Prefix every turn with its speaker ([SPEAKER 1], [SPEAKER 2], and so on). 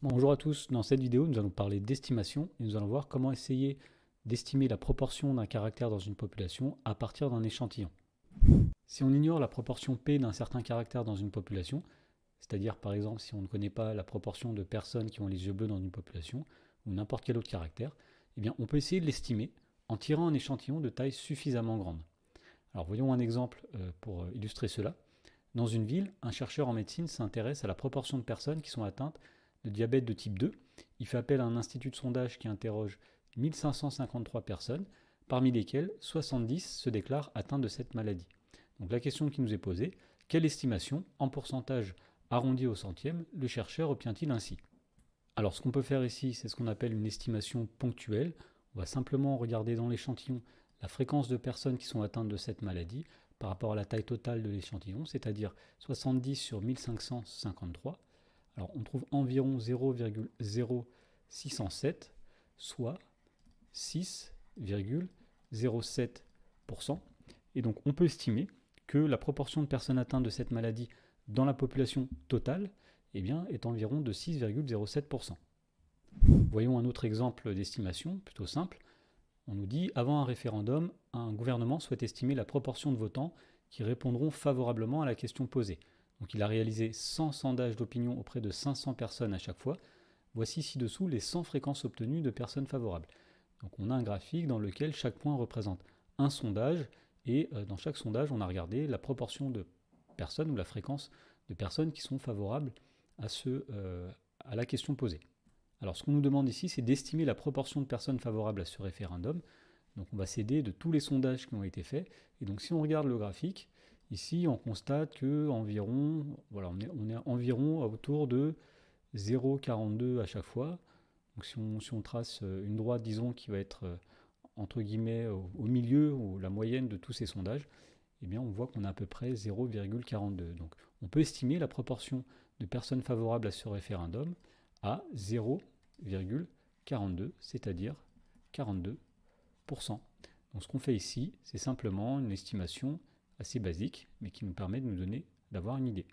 [SPEAKER 1] Bonjour à tous, dans cette vidéo nous allons parler d'estimation et nous allons voir comment essayer d'estimer la proportion d'un caractère dans une population à partir d'un échantillon. Si on ignore la proportion P d'un certain caractère dans une population, c'est-à-dire par exemple si on ne connaît pas la proportion de personnes qui ont les yeux bleus dans une population ou n'importe quel autre caractère, eh bien on peut essayer de l'estimer en tirant un échantillon de taille suffisamment grande. Alors voyons un exemple pour illustrer cela. Dans une ville, un chercheur en médecine s'intéresse à la proportion de personnes qui sont atteintes de diabète de type 2. Il fait appel à un institut de sondage qui interroge 1553 personnes, parmi lesquelles 70 se déclarent atteintes de cette maladie. Donc la question qui nous est posée, quelle estimation, en pourcentage arrondi au centième, le chercheur obtient-il ainsi? Alors ce qu'on peut faire ici, c'est ce qu'on appelle une estimation ponctuelle. On va simplement regarder dans l'échantillon la fréquence de personnes qui sont atteintes de cette maladie par rapport à la taille totale de l'échantillon, c'est-à-dire 70 sur 1553. Alors on trouve environ 0,0607, soit 6,07%. Et donc on peut estimer que la proportion de personnes atteintes de cette maladie dans la population totale est environ de 6,07%. Voyons un autre exemple d'estimation, plutôt simple. On nous dit, avant un référendum, un gouvernement souhaite estimer la proportion de votants qui répondront favorablement à la question posée. Donc il a réalisé 100 sondages d'opinion auprès de 500 personnes à chaque fois. Voici ci-dessous les 100 fréquences obtenues de personnes favorables. Donc on a un graphique dans lequel chaque point représente un sondage et dans chaque sondage on a regardé la proportion de personnes ou la fréquence de personnes qui sont favorables à la question posée. Alors ce qu'on nous demande ici, c'est d'estimer la proportion de personnes favorables à ce référendum. Donc on va s'aider de tous les sondages qui ont été faits. Et donc si on regarde le graphique, ici on constate que on est environ autour de 0,42 à chaque fois. Donc si on trace une droite, disons, qui va être entre guillemets au milieu ou la moyenne de tous ces sondages, on voit qu'on a à peu près 0,42. Donc on peut estimer la proportion de personnes favorables à ce référendum à 0,42, c'est-à-dire 42%. Donc ce qu'on fait ici, c'est simplement une estimation assez basique, mais qui nous permet d'avoir une idée.